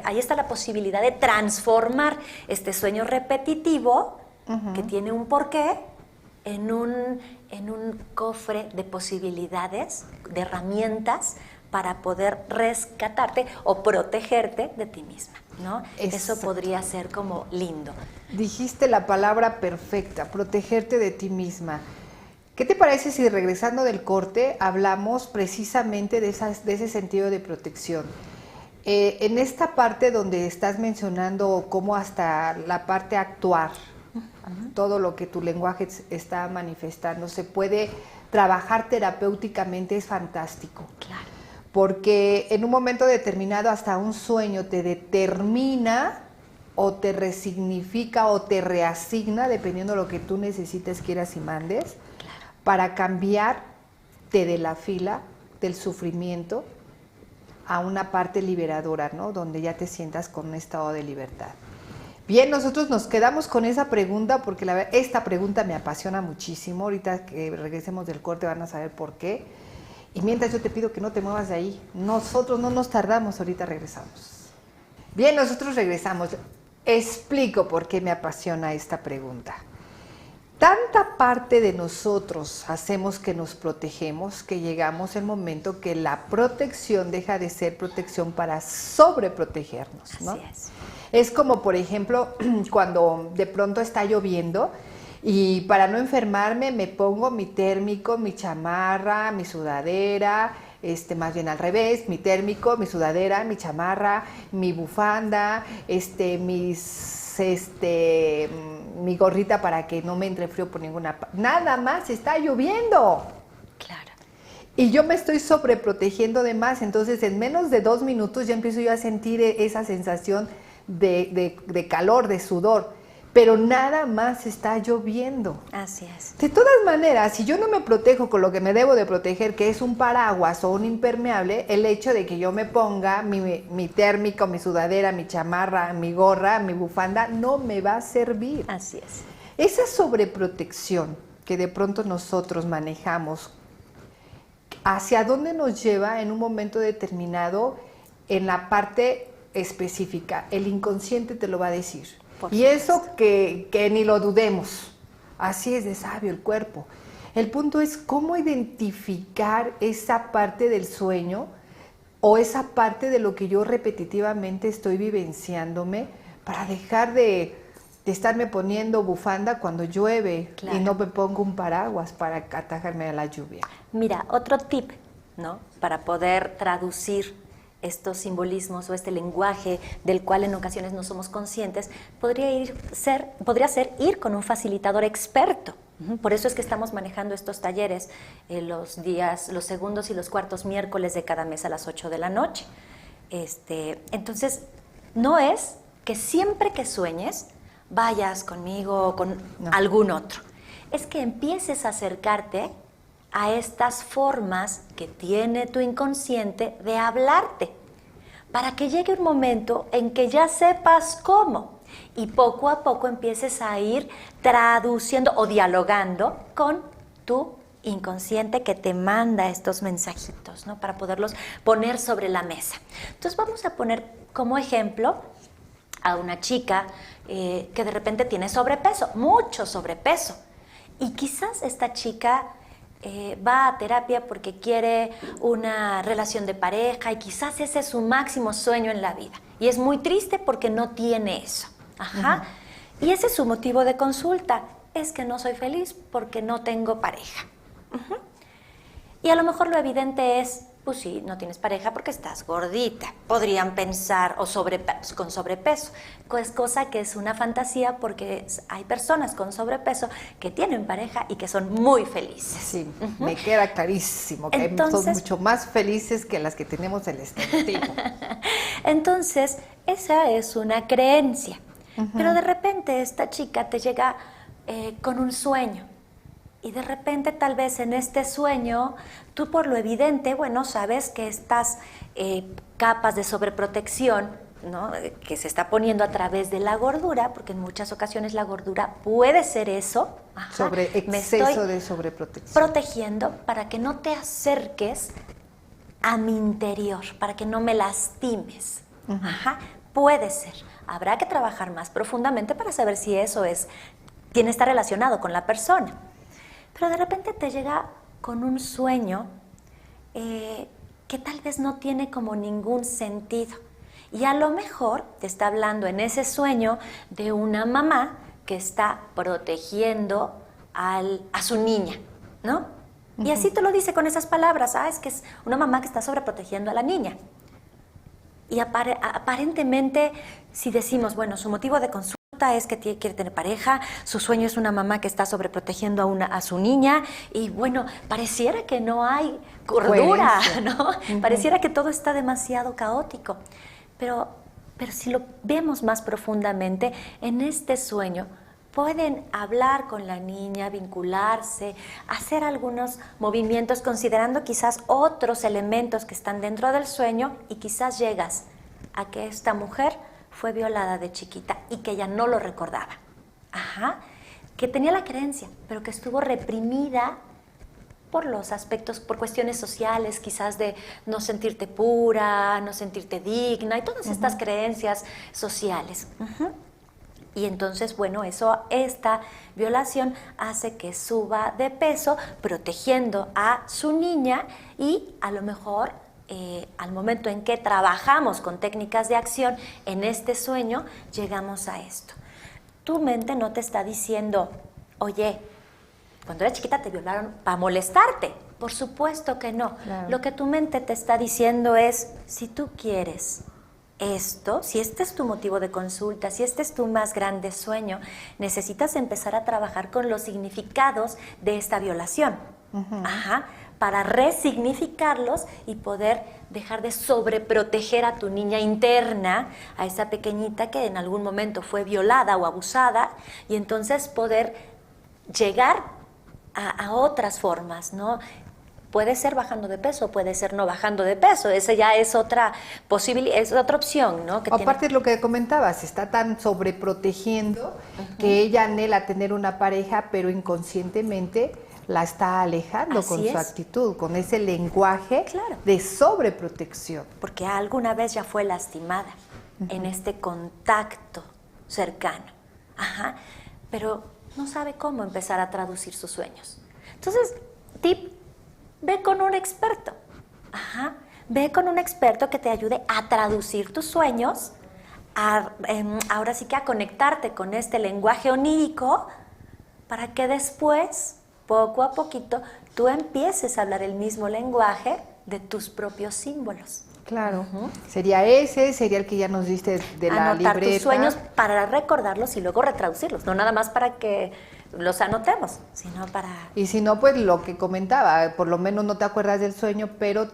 ahí está la posibilidad de transformar este sueño repetitivo, que tiene un porqué, en un cofre de posibilidades, de herramientas para poder rescatarte o protegerte de ti misma, ¿no? Eso podría ser como lindo. Dijiste la palabra perfecta, protegerte de ti misma. ¿Qué te parece si regresando del corte hablamos precisamente de ese sentido de protección? En esta parte donde estás mencionando cómo hasta la parte actuar, todo lo que tu lenguaje está manifestando, se puede trabajar terapéuticamente, es fantástico. Claro. Porque en un momento determinado hasta un sueño te determina o te resignifica o te reasigna, dependiendo de lo que tú necesites, quieras y mandes, para cambiarte de la fila del sufrimiento a una parte liberadora, ¿no? Donde ya te sientas con un estado de libertad. Bien, nosotros nos quedamos con esa pregunta porque esta pregunta me apasiona muchísimo. Ahorita que regresemos del corte van a saber por qué. Y mientras yo te pido que no te muevas de ahí. Nosotros no nos tardamos, ahorita regresamos. Bien, nosotros regresamos. Explico por qué me apasiona esta pregunta. Tanta parte de nosotros hacemos que nos protegemos, que llegamos al momento que la protección deja de ser protección para sobreprotegernos, ¿no? Así es. Es como, por ejemplo, cuando de pronto está lloviendo y para no enfermarme me pongo mi térmico, mi chamarra, mi sudadera, más bien al revés, mi térmico, mi sudadera, mi chamarra, mi bufanda, mi gorrita para que no me entre frío por ninguna parte. Nada más está lloviendo. Claro. Y yo me estoy sobreprotegiendo de más, entonces en menos de 2 minutos ya empiezo yo a sentir esa sensación de calor, de sudor, pero nada más está lloviendo. Así es. De todas maneras, si yo no me protejo con lo que me debo de proteger, que es un paraguas o un impermeable, el hecho de que yo me ponga mi térmica, mi sudadera, mi chamarra, mi gorra, mi bufanda, no me va a servir. Así es. Esa sobreprotección que de pronto nosotros manejamos, ¿hacia dónde nos lleva en un momento determinado en la parte específica? El inconsciente te lo va a decir. Y eso que ni lo dudemos. Así es de sabio el cuerpo. El punto es cómo identificar esa parte del sueño o esa parte de lo que yo repetitivamente estoy vivenciándome para dejar de estarme poniendo bufanda cuando llueve. Claro. Y no me pongo un paraguas para atajarme a la lluvia. Mira, otro tip, ¿no? Para poder traducir estos simbolismos o este lenguaje del cual en ocasiones no somos conscientes, podría ser ir con un facilitador experto. Por eso es que estamos manejando estos talleres los segundos y los cuartos miércoles de cada mes a las 8 de la noche. Entonces, no es que siempre que sueñes vayas conmigo o con algún otro. Es que empieces a acercarte a estas formas que tiene tu inconsciente de hablarte, para que llegue un momento en que ya sepas cómo y poco a poco empieces a ir traduciendo o dialogando con tu inconsciente que te manda estos mensajitos, ¿no? Para poderlos poner sobre la mesa. Entonces vamos a poner como ejemplo a una chica que de repente tiene sobrepeso, mucho sobrepeso, y quizás esta chica va a terapia porque quiere una relación de pareja y quizás ese es su máximo sueño en la vida. Y es muy triste porque no tiene eso. Ajá. Y ese es su motivo de consulta. Es que no soy feliz porque no tengo pareja. Y a lo mejor lo evidente es, pues sí, no tienes pareja porque estás gordita. Podrían pensar, o con sobrepeso. Es cosa que es una fantasía porque hay personas con sobrepeso que tienen pareja y que son muy felices. Sí, me queda clarísimo que son mucho más felices que las que tenemos el estereotipo. Entonces, esa es una creencia. Pero de repente esta chica te llega con un sueño. Y de repente tal vez en este sueño, tú por lo evidente, bueno, sabes que estas capas de sobreprotección ¿no?, que se está poniendo a través de la gordura, porque en muchas ocasiones la gordura puede ser eso. Ajá, Sobre exceso de sobreprotección. Protegiendo para que no te acerques a mi interior, para que no me lastimes. Ajá, puede ser. Habrá que trabajar más profundamente para saber si eso está relacionado con la persona. Pero de repente te llega con un sueño que tal vez no tiene como ningún sentido. Y a lo mejor te está hablando en ese sueño de una mamá que está protegiendo a su niña, ¿no? Y así te lo dice con esas palabras. Es que es una mamá que está sobreprotegiendo a la niña. Y aparentemente, si decimos, bueno, su motivo de consulta es que quiere tener pareja, su sueño es una mamá que está sobreprotegiendo a su niña, y bueno, pareciera que no hay cordura, ¿no? Pareciera que todo está demasiado caótico. Pero si lo vemos más profundamente, en este sueño pueden hablar con la niña, vincularse, hacer algunos movimientos considerando quizás otros elementos que están dentro del sueño, y quizás llegas a que esta mujer fue violada de chiquita y que ella no lo recordaba. Ajá, que tenía la creencia, pero que estuvo reprimida por los aspectos, por cuestiones sociales, quizás de no sentirte pura, no sentirte digna, y todas estas creencias sociales. Y entonces, bueno, esta violación hace que suba de peso, protegiendo a su niña, y a lo mejor al momento en que trabajamos con técnicas de acción en este sueño, llegamos a esto. Tu mente no te está diciendo, oye, cuando eras chiquita te violaron para molestarte. Por supuesto que no. Claro. Lo que tu mente te está diciendo es, si tú quieres esto, si este es tu motivo de consulta, si este es tu más grande sueño, necesitas empezar a trabajar con los significados de esta violación. Para resignificarlos y poder dejar de sobreproteger a tu niña interna, a esa pequeñita que en algún momento fue violada o abusada, y entonces poder llegar a otras formas, ¿no? Puede ser bajando de peso, puede ser no bajando de peso, esa ya es otra posibilidad, es otra opción, ¿no? Aparte de lo que comentabas, está tan sobreprotegiendo que ella anhela tener una pareja, pero inconscientemente la está alejando con su actitud, con ese lenguaje de sobreprotección. Porque alguna vez ya fue lastimada en este contacto cercano. Pero no sabe cómo empezar a traducir sus sueños. Entonces, ve con un experto. Ve con un experto que te ayude a traducir tus sueños, ahora sí que a conectarte con este lenguaje onírico, para que después, poco a poquito, tú empieces a hablar el mismo lenguaje de tus propios símbolos. Claro. Sería el que ya nos diste de la libreta. Anotar tus sueños para recordarlos y luego retraducirlos, no nada más para que los anotemos, sino para... Y si no, pues lo que comentaba, por lo menos no te acuerdas del sueño, pero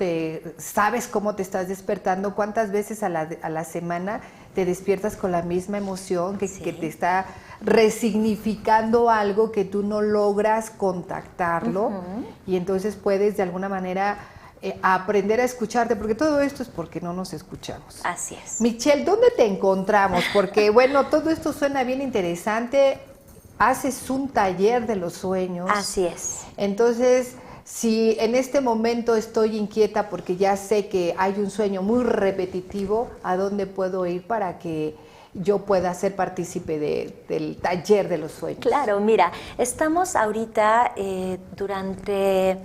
sabes cómo te estás despertando, cuántas veces a la semana te despiertas con la misma emoción que te está resignificando algo que tú no logras contactarlo, y entonces puedes de alguna manera aprender a escucharte, porque todo esto es porque no nos escuchamos. Así es. Michelle, ¿dónde te encontramos? Porque bueno, todo esto suena bien interesante. Haces un taller de los sueños. Así es. Entonces, si en este momento estoy inquieta porque ya sé que hay un sueño muy repetitivo, ¿a dónde puedo ir para que yo pueda ser partícipe del taller de los sueños? Claro, mira, estamos ahorita durante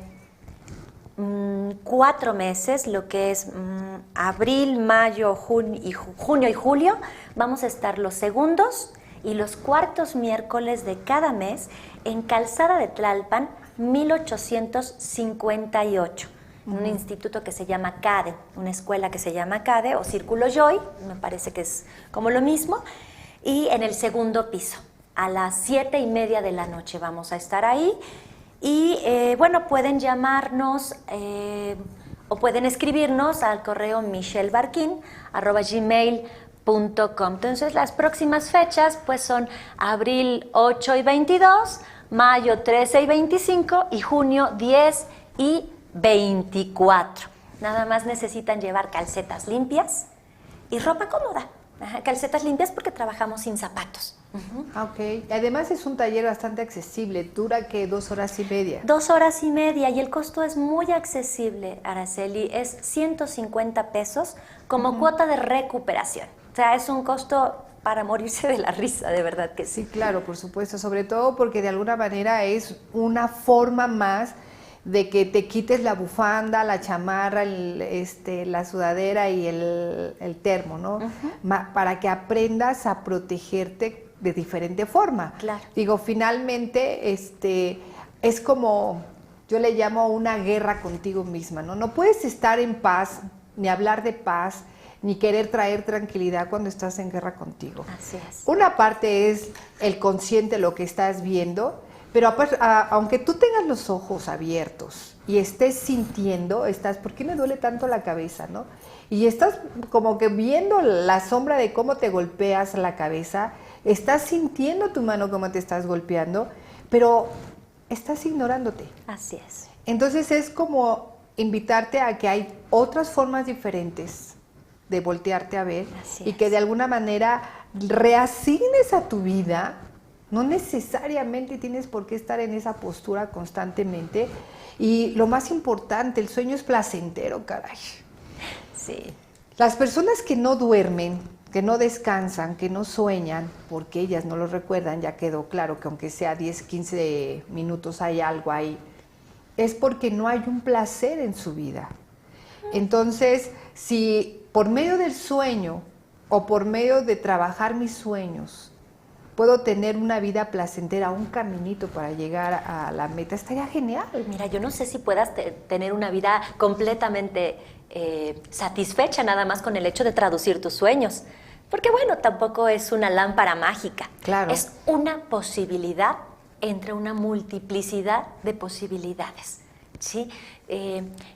4 meses, lo que es abril, mayo, junio y julio, vamos a estar los segundos y los cuartos miércoles de cada mes en Calzada de Tlalpan, 1858, en un instituto que se llama CADE, una escuela que se llama CADE o Círculo Joy, me parece que es como lo mismo, y en el segundo piso, a las 7:30 de la noche vamos a estar ahí. Y bueno, pueden llamarnos o pueden escribirnos al correo michellebarquin@gmail.com. Entonces las próximas fechas pues son abril 8 y 22, mayo 13 y 25 y junio 10 y 24. Nada más necesitan llevar calcetas limpias y ropa cómoda. Ajá, calcetas limpias porque trabajamos sin zapatos. Ok, además es un taller bastante accesible, dura que 2 horas y media. 2 horas y media y el costo es muy accesible, Araceli, es 150 pesos como cuota de recuperación. O sea, es un costo para morirse de la risa, de verdad que sí. Sí, claro, por supuesto, sobre todo porque de alguna manera es una forma más de que te quites la bufanda, la chamarra, la sudadera y el termo, ¿no? Para que aprendas a protegerte de diferente forma. Claro. Digo, finalmente, es como, yo le llamo una guerra contigo misma, ¿no? No puedes estar en paz, ni hablar de paz, ni querer traer tranquilidad cuando estás en guerra contigo. Así es. Una parte es el consciente, lo que estás viendo, pero aunque tú tengas los ojos abiertos y estés sintiendo, ¿por qué me duele tanto la cabeza, no? Y estás como que viendo la sombra de cómo te golpeas la cabeza, estás sintiendo tu mano cómo te estás golpeando, pero estás ignorándote. Así es. Entonces es como invitarte a que hay otras formas diferentes de voltearte a ver. Así Y es. que de alguna manera reasignes a tu vida. No necesariamente tienes por qué estar en esa postura constantemente. Y lo más importante, el sueño es placentero, caray. Sí. Las personas que no duermen, que no descansan, que no sueñan, porque ellas no lo recuerdan, ya quedó claro que aunque sea 10, 15 minutos hay algo ahí, es porque no hay un placer en su vida. Entonces, si por medio del sueño o por medio de trabajar mis sueños puedo tener una vida placentera, un caminito para llegar a la meta, estaría genial. Mira, yo no sé si puedas tener una vida completamente satisfecha nada más con el hecho de traducir tus sueños. Porque bueno, tampoco es una lámpara mágica. Claro. Es una posibilidad entre una multiplicidad de posibilidades. ¿Sí?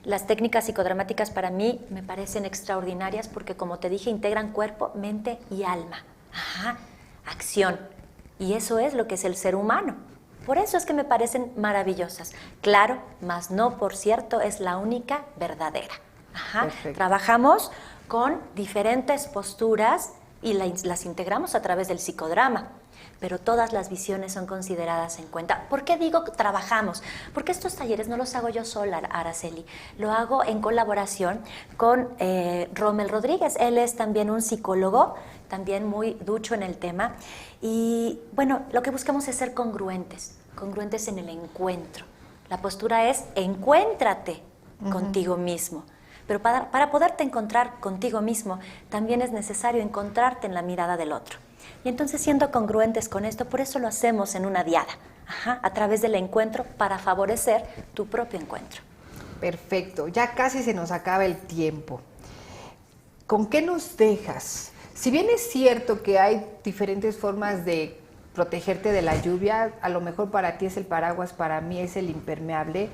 Las técnicas psicodramáticas para mí me parecen extraordinarias porque, como te dije, integran cuerpo, mente y alma. Ajá. Acción. Y eso es lo que es el ser humano. Por eso es que me parecen maravillosas. Claro, mas no, por cierto, es la única verdadera. Ajá. Perfecto. Trabajamos con diferentes posturas y las integramos a través del psicodrama. Pero todas las visiones son consideradas en cuenta. ¿Por qué digo que trabajamos? Porque estos talleres no los hago yo sola, Araceli. Lo hago en colaboración con Rommel Rodríguez. Él es también un psicólogo, también muy ducho en el tema. Y bueno, lo que buscamos es ser congruentes en el encuentro. La postura es encuéntrate contigo mismo. Pero para poderte encontrar contigo mismo, también es necesario encontrarte en la mirada del otro. Y entonces, siendo congruentes con esto, por eso lo hacemos en una diada, a través del encuentro para favorecer tu propio encuentro. Perfecto, ya casi se nos acaba el tiempo. ¿Con qué nos dejas? Si bien es cierto que hay diferentes formas de protegerte de la lluvia, a lo mejor para ti es el paraguas, para mí es el impermeable,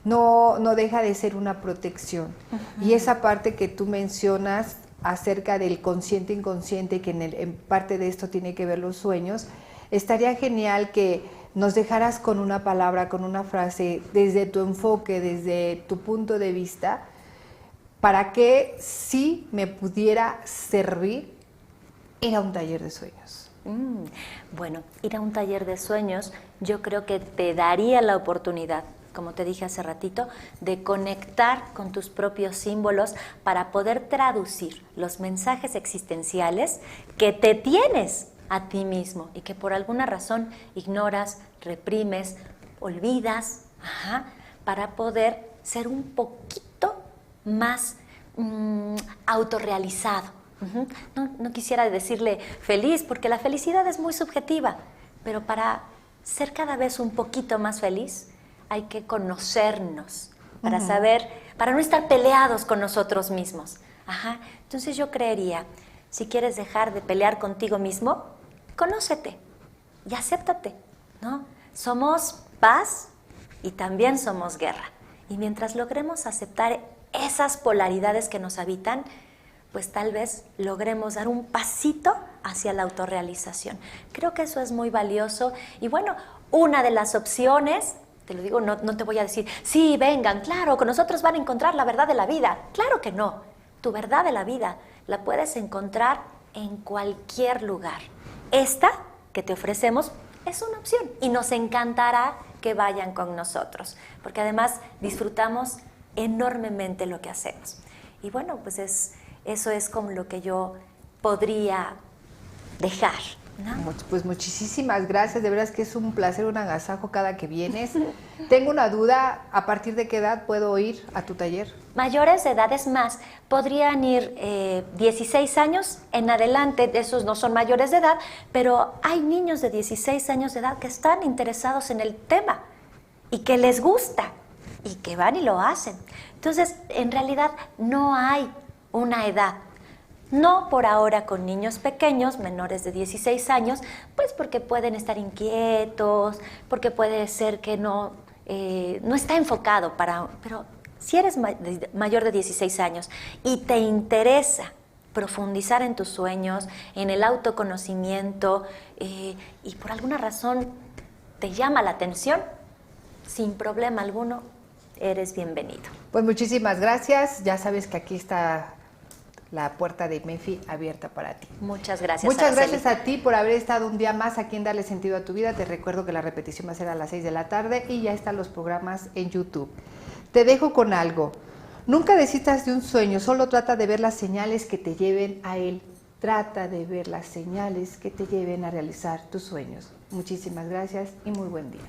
no deja de ser una protección. Y esa parte que tú mencionas acerca del consciente inconsciente, que en parte de esto tiene que ver los sueños, estaría genial que nos dejaras con una palabra, con una frase, desde tu enfoque, desde tu punto de vista, para que sí me pudiera servir ir a un taller de sueños. Bueno, ir a un taller de sueños yo creo que te daría la oportunidad, como te dije hace ratito, de conectar con tus propios símbolos para poder traducir los mensajes existenciales que te tienes a ti mismo y que por alguna razón ignoras, reprimes, olvidas, para poder ser un poquito más autorrealizado. No quisiera decirle feliz, porque la felicidad es muy subjetiva, pero para ser cada vez un poquito más feliz, hay que conocernos para saber, para no estar peleados con nosotros mismos. Entonces yo creería, si quieres dejar de pelear contigo mismo, conócete y acéptate, ¿no? Somos paz y también somos guerra. Y mientras logremos aceptar esas polaridades que nos habitan, pues tal vez logremos dar un pasito hacia la autorrealización. Creo que eso es muy valioso. Y bueno, una de las opciones, te lo digo, no te voy a decir, sí, vengan, claro, con nosotros van a encontrar la verdad de la vida. Claro que no. Tu verdad de la vida la puedes encontrar en cualquier lugar. Esta que te ofrecemos es una opción y nos encantará que vayan con nosotros, porque además disfrutamos enormemente lo que hacemos. Y bueno, pues eso es como lo que yo podría dejar, ¿no? Pues muchísimas gracias, de veras que es un placer, un agasajo cada que vienes. Tengo una duda, ¿a partir de qué edad puedo ir a tu taller? Mayores de edad, es más, podrían ir 16 años en adelante, esos no son mayores de edad, pero hay niños de 16 años de edad que están interesados en el tema y que les gusta y que van y lo hacen. Entonces, en realidad no hay una edad. No por ahora con niños pequeños, menores de 16 años, pues porque pueden estar inquietos, porque puede ser que no está enfocado pero si eres mayor de 16 años y te interesa profundizar en tus sueños, en el autoconocimiento, y por alguna razón te llama la atención, sin problema alguno, eres bienvenido. Pues muchísimas gracias, ya sabes que aquí está la puerta de MEFI abierta para ti. Muchas gracias. Muchas Araceli. gracias a ti por haber estado un día más aquí en Darle Sentido a tu Vida. Te recuerdo que la repetición va a ser a las 6 de la tarde y ya están los programas en YouTube. Te dejo con algo. Nunca desistas de un sueño, solo trata de ver las señales que te lleven a él. Trata de ver las señales que te lleven a realizar tus sueños. Muchísimas gracias y muy buen día.